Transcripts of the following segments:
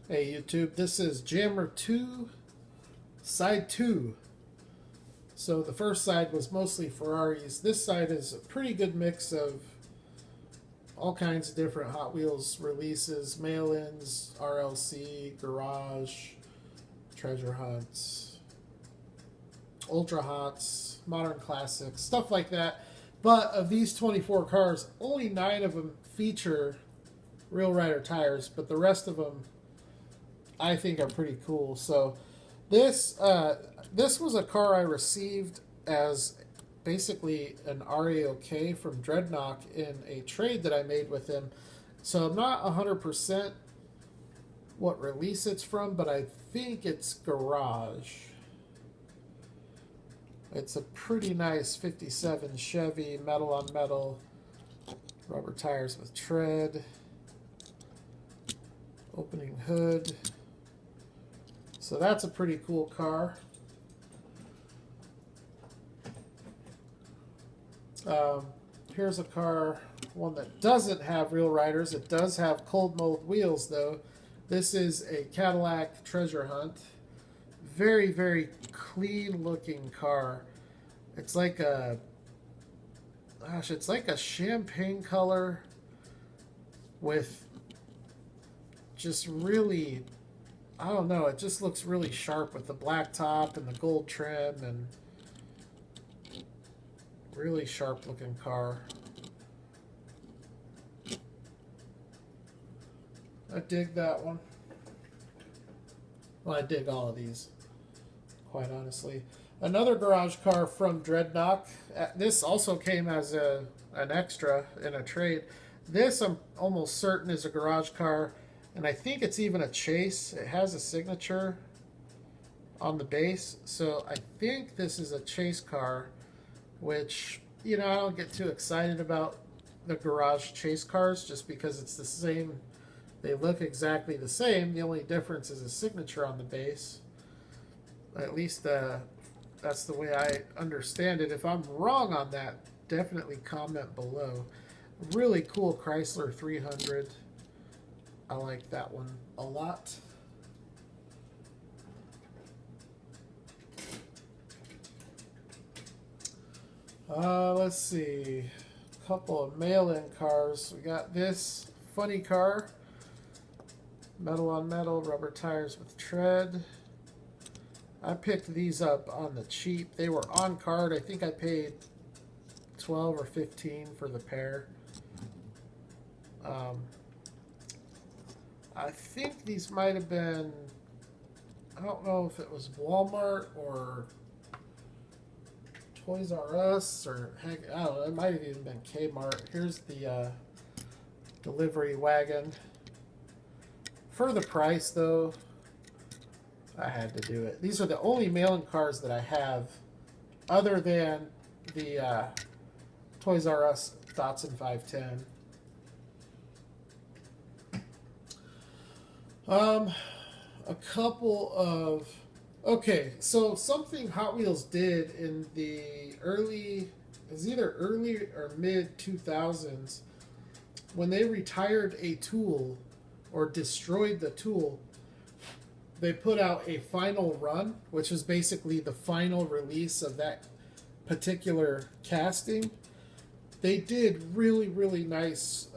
Hey YouTube, this is Jammer 2, Side 2. So the first side was mostly Ferraris. This side is a pretty good mix of all kinds of different Hot Wheels releases, mail-ins, RLC, garage, treasure hunts, ultra hots, modern classics, stuff like that. But of these 24 cars, only 9 of them feature Real Rider tires, but the rest of them I think are pretty cool. So this was a car I received as basically an RAOK from Dreadnought in a trade that I made with him. So I'm not 100% what release it's from, but I think it's garage. It's a pretty nice 57 Chevy, metal on metal, rubber tires with tread, opening hood. So that's a pretty cool car. Here's a car, one that doesn't have Real Riders. It does have cold mold wheels though. This is a Cadillac Treasure Hunt. Very, very clean looking car. It's like a, gosh, it's like a champagne color with just really, I don't know, it just looks really sharp with the black top and the gold trim, and really sharp looking car. I dig that one. Well, I dig all of these, quite honestly. Another garage car from Dreadnought. This also came as an extra in a trade. This I'm almost certain is a garage car, and I think it's even a chase. It has a signature on the base, so I think this is a chase car, which, you know, I don't get too excited about the garage chase cars just because it's the same. They look exactly the same. The only difference is a signature on the base. At least that's the way I understand it. If I'm wrong on that, definitely comment below. Really cool Chrysler 300. I like that one a lot. Let's see. A couple of mail-in cars. We got this funny car. Metal on metal, rubber tires with tread. I picked these up on the cheap. They were on card. I think I paid 12 or 15 for the pair. I think these might have been, I don't know if it was Walmart or Toys R Us, or heck, I don't know, it might have even been Kmart. Here's the delivery wagon. For the price though, I had to do it. These are the only mail-in cars that I have other than the Toys R Us Datsun 510. A couple of, okay, so something Hot Wheels did in the early, it was either early or mid 2000s, when they retired a tool or destroyed the tool, they put out a final run, which is basically the final release of that particular casting. They did really, really nice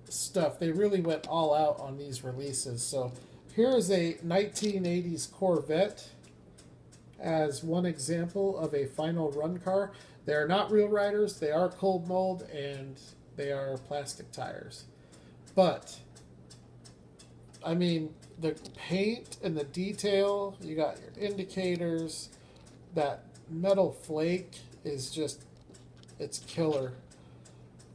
stuff. They really went all out on these releases. So here is a 1980s Corvette as one example of a final run car. They are not Real Riders. They are cold mold and they are plastic tires. But I mean, the paint and the detail, you got your indicators, that metal flake is just, it's killer.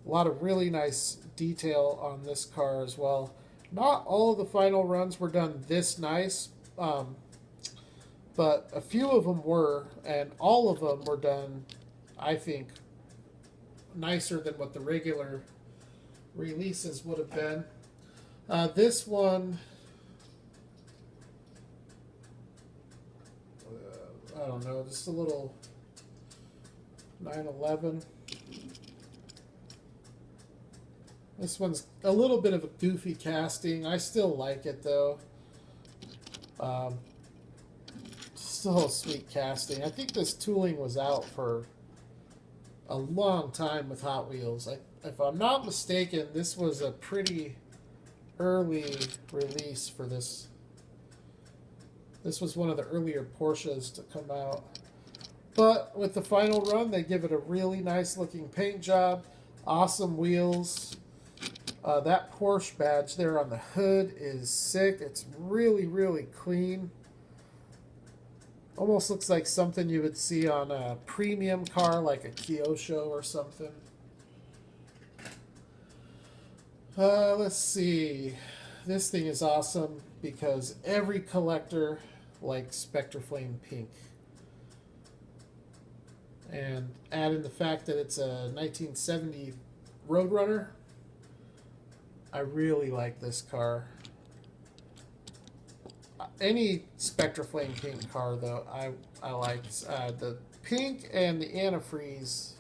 A lot of really nice detail on this car as well. Not all of the final runs were done this nice, but a few of them were, and all of them were done, I think, nicer than what the regular releases would have been. This one, I don't know, just a little 911. This one's a little bit of a goofy casting. I still like it though. Um, Still a sweet casting. I think this tooling was out for a long time with Hot Wheels. If I'm not mistaken, this was a pretty early release for this. This was one of the earlier Porsches to come out. But with the final run, they give it a really nice looking paint job. Awesome wheels. That Porsche badge there on the hood is sick. It's really, really clean. Almost looks like something you would see on a premium car like a Kyosho or something. Let's see. This thing is awesome because every collector likes Spectre Flame Pink. And add in the fact that it's a 1970 Roadrunner. I really like this car. Any Spectre Flame Pink car, though, I like. The pink and the antifreeze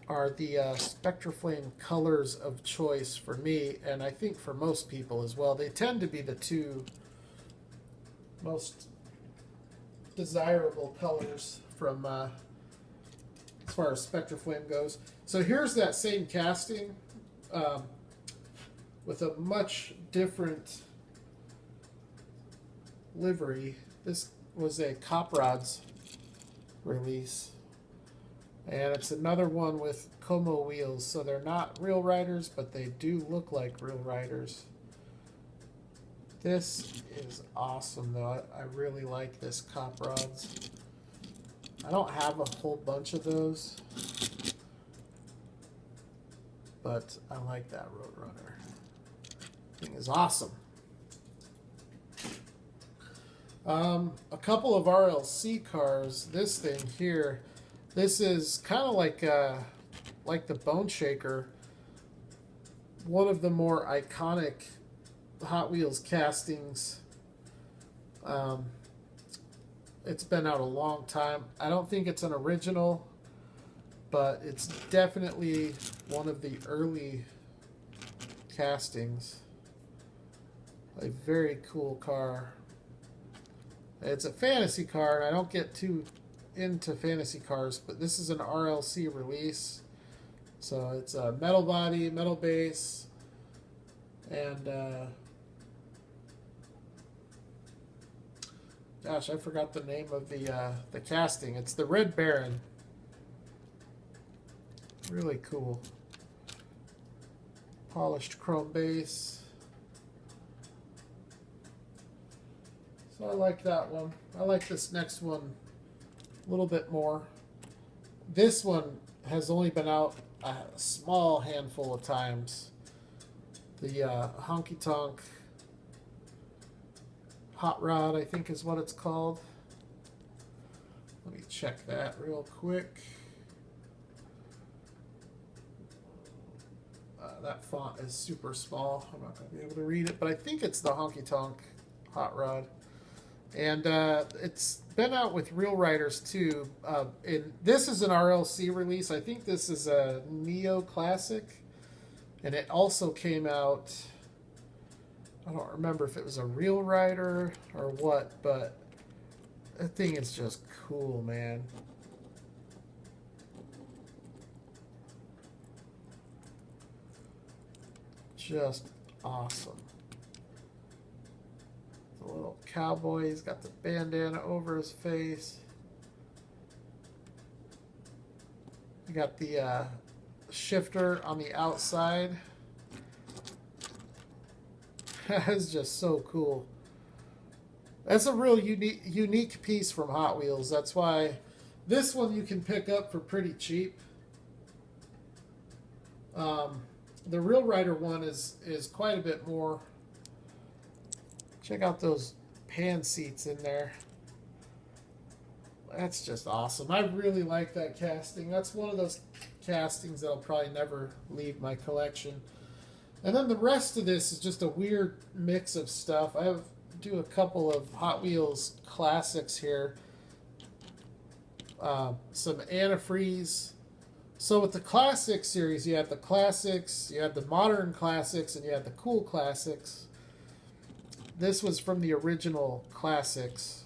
are the Spectre Flame colors of choice for me, and I think for most people as well. They tend to be the two most desirable colors from as far as Spectre Flame goes. So here's that same casting with a much different livery. This was a Cop Rods release, and it's another one with Como wheels, so they're not real riders, but they do look like real riders. This is awesome, though. I really like this Cop Rods. I don't have a whole bunch of those, but I like that Roadrunner. Thing is awesome. A couple of RLC cars. This thing here, this is kind of like the Bone Shaker, one of the more iconic Hot Wheels castings. It's been out a long time. I don't think it's an original, but it's definitely one of the early castings. A very cool car. It's a fantasy car, and I don't get too into fantasy cars, but this is an RLC release. So it's a metal body, metal base, and gosh, I forgot the name of the casting. It's the Red Baron. Really cool. Polished chrome base. So I like that one. I like this next one a little bit more. This one has only been out a small handful of times. The Honky Tonk Hot Rod, I think is what it's called. Let me check that real quick. That font is super small. I'm not going to be able to read it, but I think it's the Honky Tonk Hot Rod. And it's been out with Real Riders too. This is an RLC release. I think this is a Neo Classic. And it also came out, I don't remember if it was a Real Rider or what, but that thing is just cool, man. Just awesome. The little cowboy, he's got the bandana over his face. You got the shifter on the outside. That is just so cool. That's a real unique piece from Hot Wheels. That's why this one you can pick up for pretty cheap. The Real Rider one is quite a bit more. Check out those pan seats in there. That's just awesome. I really like that casting. That's one of those castings that'll probably never leave my collection. And then the rest of this is just a weird mix of stuff. I do a couple of Hot Wheels classics here. Some antifreeze. So with the classic series, you had the classics, you had the modern classics, and you had the cool classics. This was from the original classics.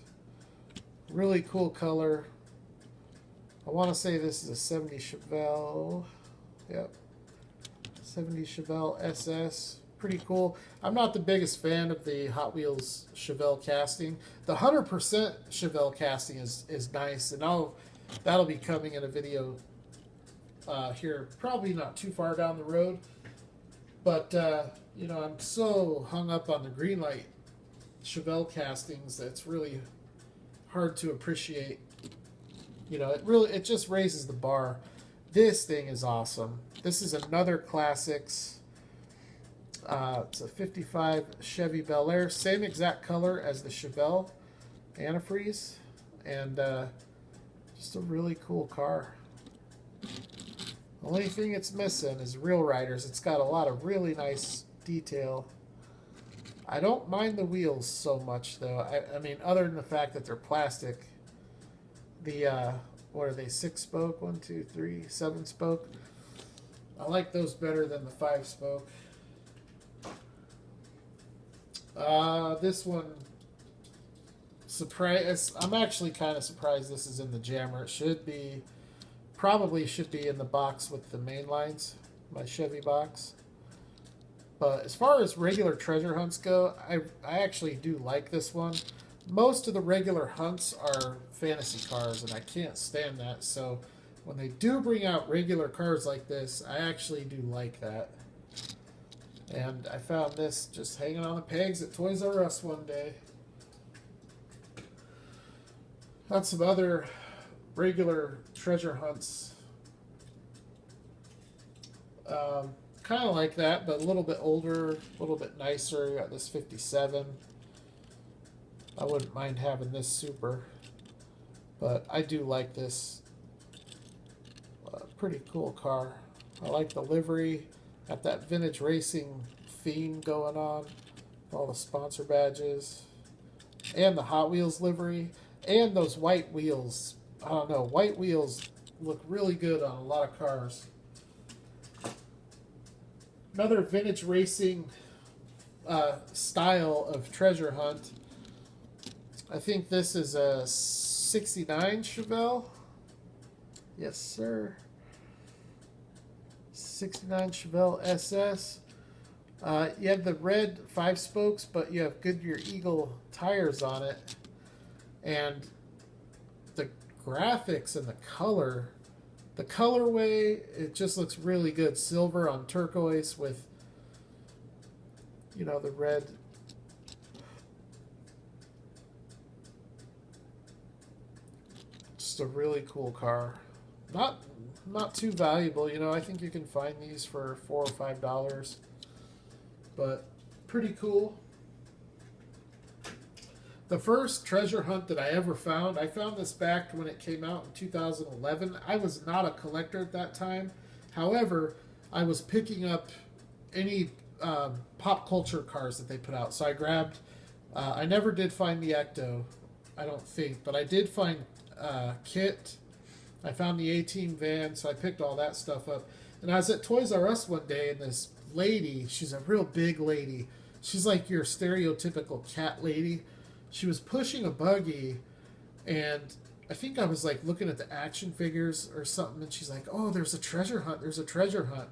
Really cool color. I want to say this is a 70 Chevelle. Yep. 70 Chevelle SS. Pretty cool. I'm not the biggest fan of the Hot Wheels Chevelle casting. The 100% Chevelle casting is nice, and that'll be coming in a video here, probably not too far down the road. But you know, I'm so hung up on the green light Chevelle castings that it's really hard to appreciate. You know, it just raises the bar. This thing is awesome. This is another classics. It's a 55 Chevy Bel Air, same exact color as the Chevelle antifreeze, and just a really cool car. The only thing it's missing is Real Riders. It's got a lot of really nice detail. I don't mind the wheels so much, though. I mean, other than the fact that they're plastic. The, what are they, 6-spoke? 1, 2, 3, 7-spoke? I like those better than the 5-spoke. This one, I'm actually kind of surprised this is in the jammer. It should be, probably should be in the box with the main lines, my Chevy box. But as far as regular treasure hunts go, I actually do like this one. Most of the regular hunts are fantasy cars, and I can't stand that. So when they do bring out regular cars like this, I actually do like that. And I found this just hanging on the pegs at Toys R Us one day. Got some other regular treasure hunts. Kind of like that, but a little bit older, a little bit nicer. Got this 57. I wouldn't mind having this Super, but I do like this. Pretty cool car. I like the livery. Got that vintage racing theme going on. All the sponsor badges. And the Hot Wheels livery. And those white wheels. I don't know. White wheels look really good on a lot of cars. Another vintage racing style of treasure hunt. I think this is a 69 Chevelle. Yes, sir. 69 Chevelle SS. You have the red 5-spokes, but you have Goodyear Eagle tires on it. And the graphics and the color, the colorway, it just looks really good. Silver on turquoise with, you know, the red. Just a really cool car. Not too valuable, you know. I think you can find these for $4 or $5, but pretty cool. The first treasure hunt that I ever found, I found this back when it came out in 2011. I was not a collector at that time. However, I was picking up any pop culture cars that they put out. So I grabbed, I never did find the Ecto, I don't think, but I did find Kit. I found the A-Team van, so I picked all that stuff up. And I was at Toys R Us one day, and this lady, she's a real big lady. She's like your stereotypical cat lady. She was pushing a buggy, and I think I was like looking at the action figures or something, and she's like, "Oh, there's a treasure hunt. There's a treasure hunt."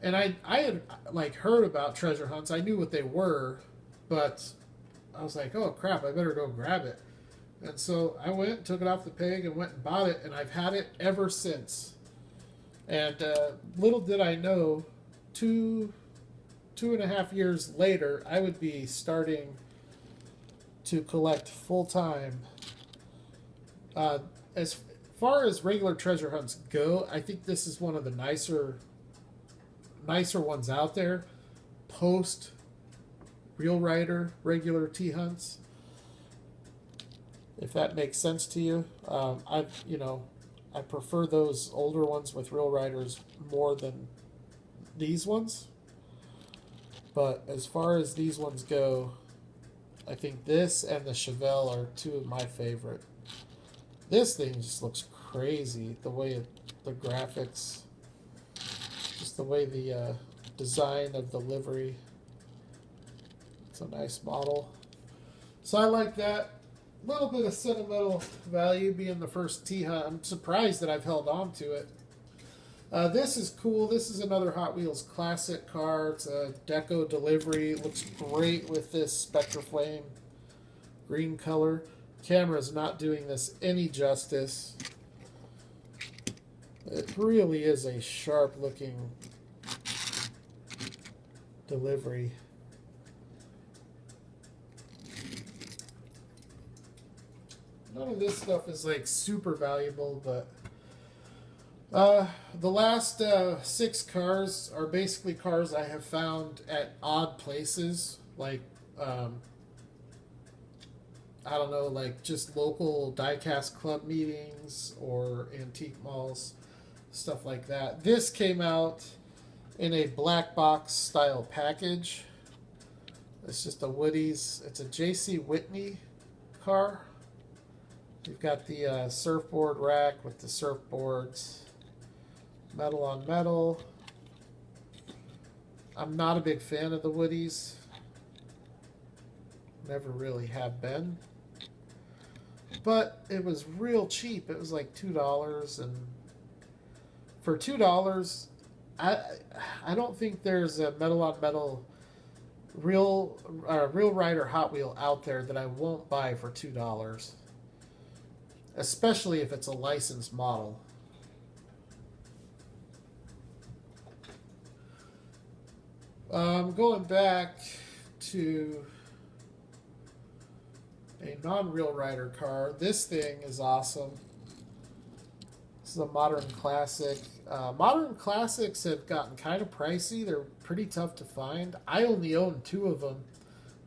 And I had like heard about treasure hunts. I knew what they were, but I was like, "Oh crap, I better go grab it." And so I went, took it off the peg, and went and bought it, and I've had it ever since. And little did I know, two and a half years later, I would be starting to collect full-time. As far as regular treasure hunts go, I think this is one of the nicer ones out there. Post Real Rider regular T-hunts, if that makes sense to you. I prefer those older ones with Real Riders more than these ones. But as far as these ones go, I think this and the Chevelle are two of my favorite. This thing just looks crazy. The way the graphics, just the way the design of the livery. It's a nice model. So I like that. A little bit of sentimental value being the first T-Hunt. I'm surprised that I've held on to it. This is cool. This is another Hot Wheels classic car. It's a deco delivery. It looks great with this Spectra Flame green color. Camera's not doing this any justice. It really is a sharp looking delivery. None of this stuff is like super valuable, but the last 6 cars are basically cars I have found at odd places, like I don't know, like just local diecast club meetings or antique malls, stuff like that. This came out in a black box style package. It's just a Woody's. It's a JC Whitney car. You've got the surfboard rack with the surfboards. Metal on metal. I'm not a big fan of the Woodies. Never really have been. But it was real cheap. It was like $2. And for $2, I don't think there's a metal on metal real rider Hot Wheel out there that I won't buy for $2. Especially if it's a licensed model. Going back to a non-real rider car. This thing is awesome. This is a modern classic. Modern classics have gotten kind of pricey. They're pretty tough to find. I only own 2 of them.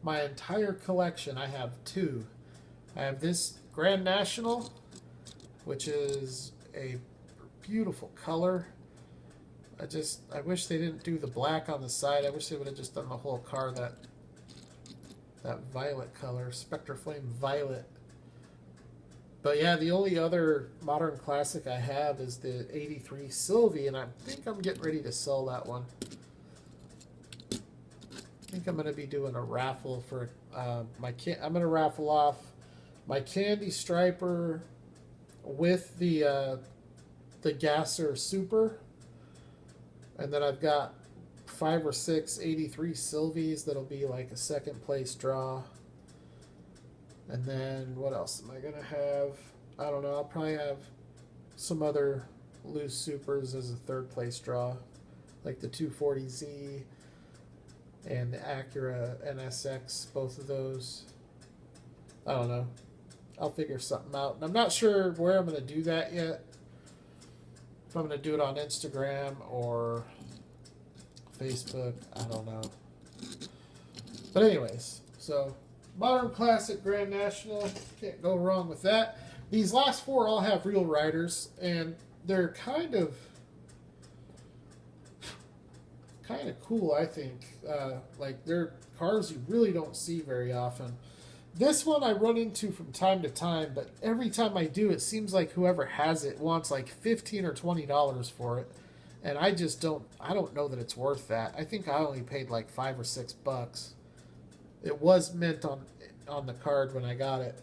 My entire collection, I have 2. I have this Grand National, which is a beautiful color. I wish they didn't do the black on the side. I wish they would have just done the whole car that violet color, Spectra Flame Violet. But yeah, the only other modern classic I have is the 83 Sylvie, and I think I'm getting ready to sell that one. I think I'm going to be doing a raffle for I'm going to raffle off my Candy Striper with the Gasser Super. And then I've got 5 or 6 83 Sylvies that'll be like a second place draw. And then what else am I going to have? I don't know. I'll probably have some other loose supers as a third place draw. Like the 240Z and the Acura NSX, both of those. I don't know. I'll figure something out. And I'm not sure where I'm going to do that yet. If I'm going to do it on Instagram or Facebook, I don't know. But anyways, so modern classic Grand National, can't go wrong with that. These last 4 all have real riders, and they're kind of cool, I think. Like they're cars you really don't see very often. This one I run into from time to time, but every time I do, it seems like whoever has it wants like $15 or $20 for it, and I don't know that it's worth that. I think I only paid like $5 or $6. It was mint on the card when I got it.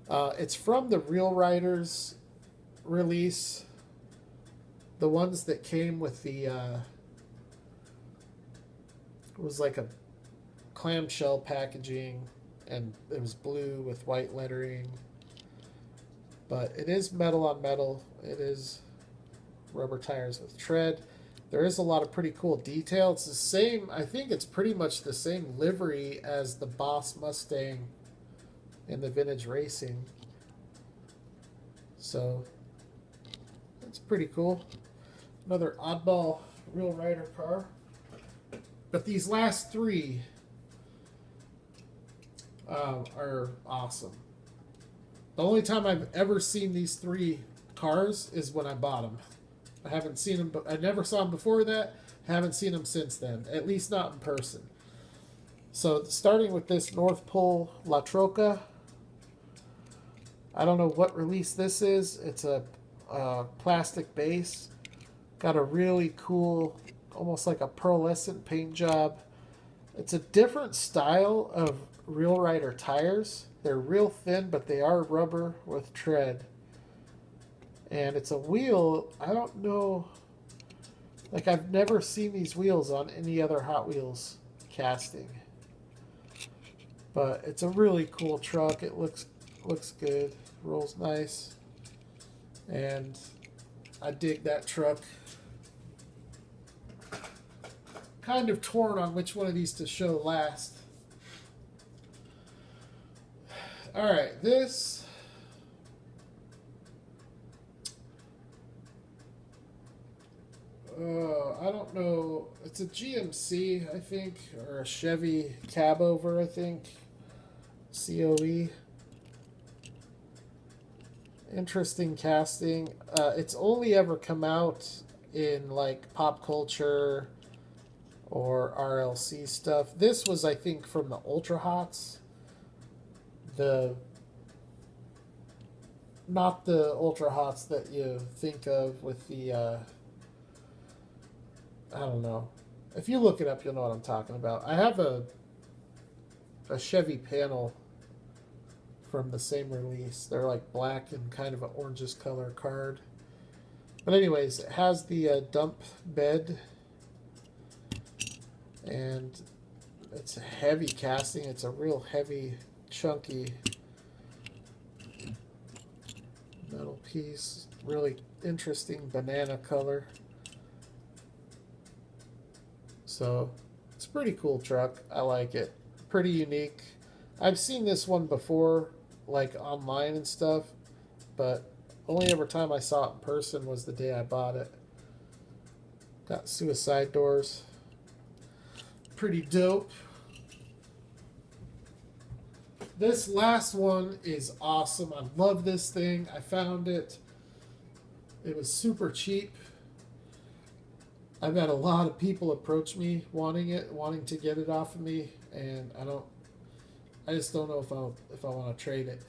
It's from the Real Riders release, the ones that came with the it was like a clamshell packaging. And it was blue with white lettering. But it is metal on metal. It is rubber tires with tread. There is a lot of pretty cool detail. It's the same, I think it's pretty much the same livery as the Boss Mustang in the Vintage Racing. So, it's pretty cool. Another oddball Real Rider car. But these last 3 are awesome. The only time I've ever seen these 3 cars is when I bought them. I haven't seen them, but I never saw them before that. Haven't seen them since then, at least not in person. So starting with this North Pole La Troca. I don't know what release this is. It's a plastic base. Got a really cool, almost like a pearlescent paint job. It's a different style of Real Rider tires. They're real thin, but they are rubber with tread. And it's a wheel, I don't know, like I've never seen these wheels on any other Hot Wheels casting. But it's a really cool truck. It looks good, rolls nice. And I dig that truck. Kind of torn on which one of these to show last. Alright, this... I don't know. It's a GMC, I think, or a Chevy cab over, I think. COE. Interesting casting. It's only ever come out in like pop culture or RLC stuff. This was, I think, from the Ultra Hots. Not the Ultra Hots that you think of with the I don't know. If you look it up, you'll know what I'm talking about. I have a Chevy panel from the same release. They're like black and kind of an orangish color card. But anyways, it has the dump bed. And it's a heavy casting. It's a real heavy, chunky metal piece. Really interesting banana color. So it's a pretty cool truck. I like it. Pretty unique. I've seen this one before, like online and stuff, but only ever time I saw it in person was the day I bought it. Got suicide doors. Pretty dope. This last one is awesome. I love this thing. I found it. It was super cheap. I've had a lot of people approach me wanting to get it off of me, and I just don't know if I want to trade it.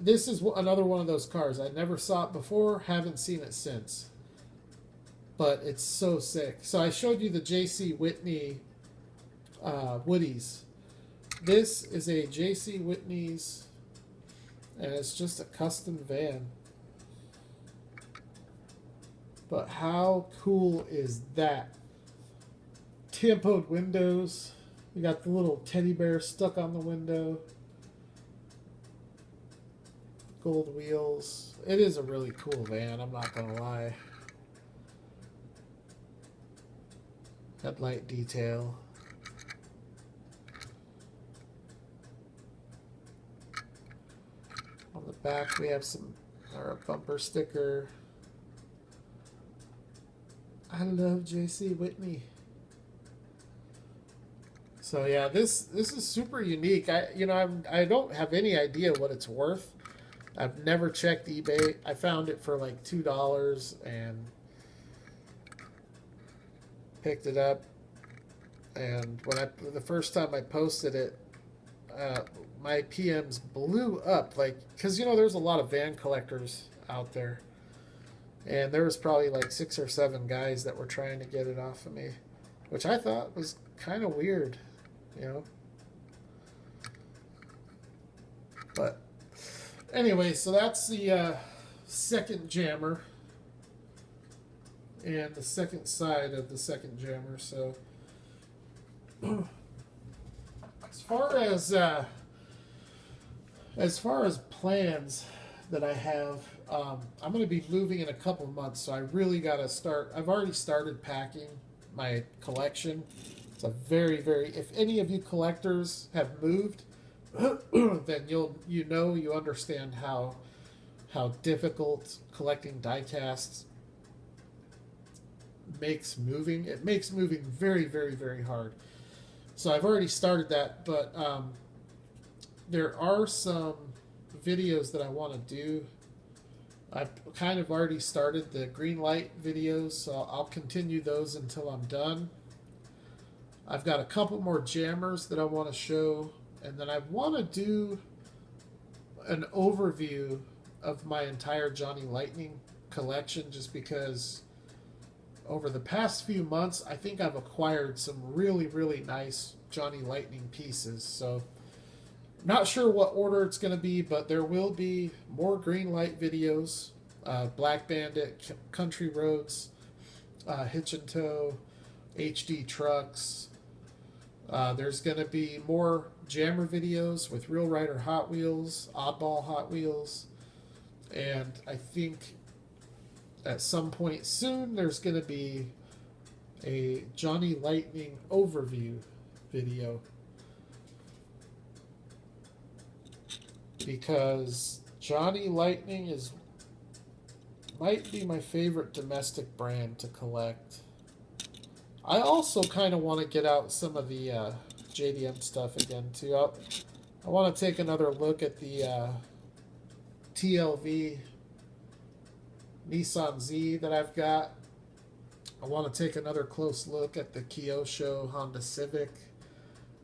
This is another one of those cars. I never saw it before, haven't seen it since. But it's so sick. So I showed you the JC Whitney Woodies. This is a JC Whitney's, and it's just a custom van. But how cool is that? Tampoed windows. You got the little teddy bear stuck on the window. Gold wheels. It is a really cool van, I'm not gonna lie. Headlight detail. On the back we have a bumper sticker. I love JC Whitney. So yeah, this is super unique. I don't have any idea what it's worth. I've never checked eBay. I found it for like $2 and picked it up. And the first time I posted it, my PMs blew up. Like, because there's a lot of van collectors out there. And there was probably like 6 or 7 guys that were trying to get it off of me, which I thought was kind of weird, But anyway, so that's the second jammer and the second side of the second jammer. So as far as plans that I have, I'm going to be moving in a couple months, so I really got to start. I've already started packing my collection. It's a very, very, if any of you collectors have moved, then you understand how difficult collecting die-casts makes moving. It makes moving very, very, very hard. So I've already started that, but there are some videos that I want to do. I've kind of already started the green light videos, so I'll continue those until I'm done. I've got a couple more jammers that I want to show, and then I want to do an overview of my entire Johnny Lightning collection, just because over the past few months, I think I've acquired some really, really nice Johnny Lightning pieces. So, not sure what order it's going to be, but there will be more green light videos, Black Bandit, Country Roads, Hitch and Tow, HD trucks. There's going to be more Jammer videos with Real Rider Hot Wheels, Oddball Hot Wheels, and I think at some point soon there's going to be a Johnny Lightning overview video, because Johnny Lightning might be my favorite domestic brand to collect. I also kind of want to get out some of the JDM stuff again too. I want to take another look at the TLV Nissan Z that I've got. I want to take another close look at the Kyosho Honda Civic.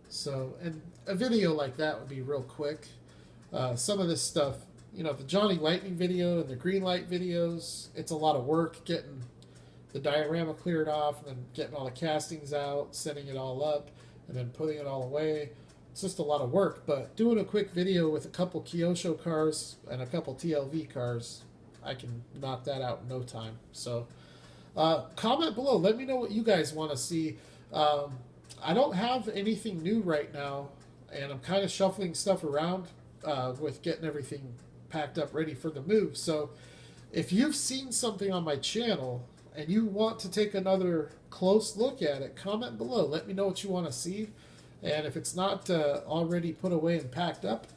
So, and a video like that would be real quick. Some of this stuff, you know, the Johnny Lightning video and the green light videos, it's a lot of work getting the diorama cleared off and then getting all the castings out, setting it all up, and then putting it all away. It's just a lot of work, but doing a quick video with a couple Kyosho cars and a couple TLV cars, I can knock that out in no time. So comment below. Let me know what you guys want to see. I don't have anything new right now, and I'm kind of shuffling stuff around with getting everything packed up ready for the move. So if you've seen something on my channel and you want to take another close look at it, comment below. Let me know what you want to see. And if it's not already put away and packed up,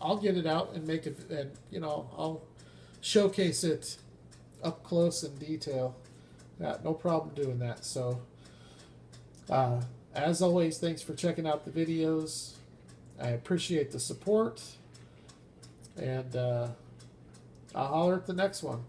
I'll get it out and make it, and you know, I'll showcase it up close in detail. Yeah, no problem doing that. So as always, thanks for checking out the videos. I appreciate the support, and I'll holler at the next one.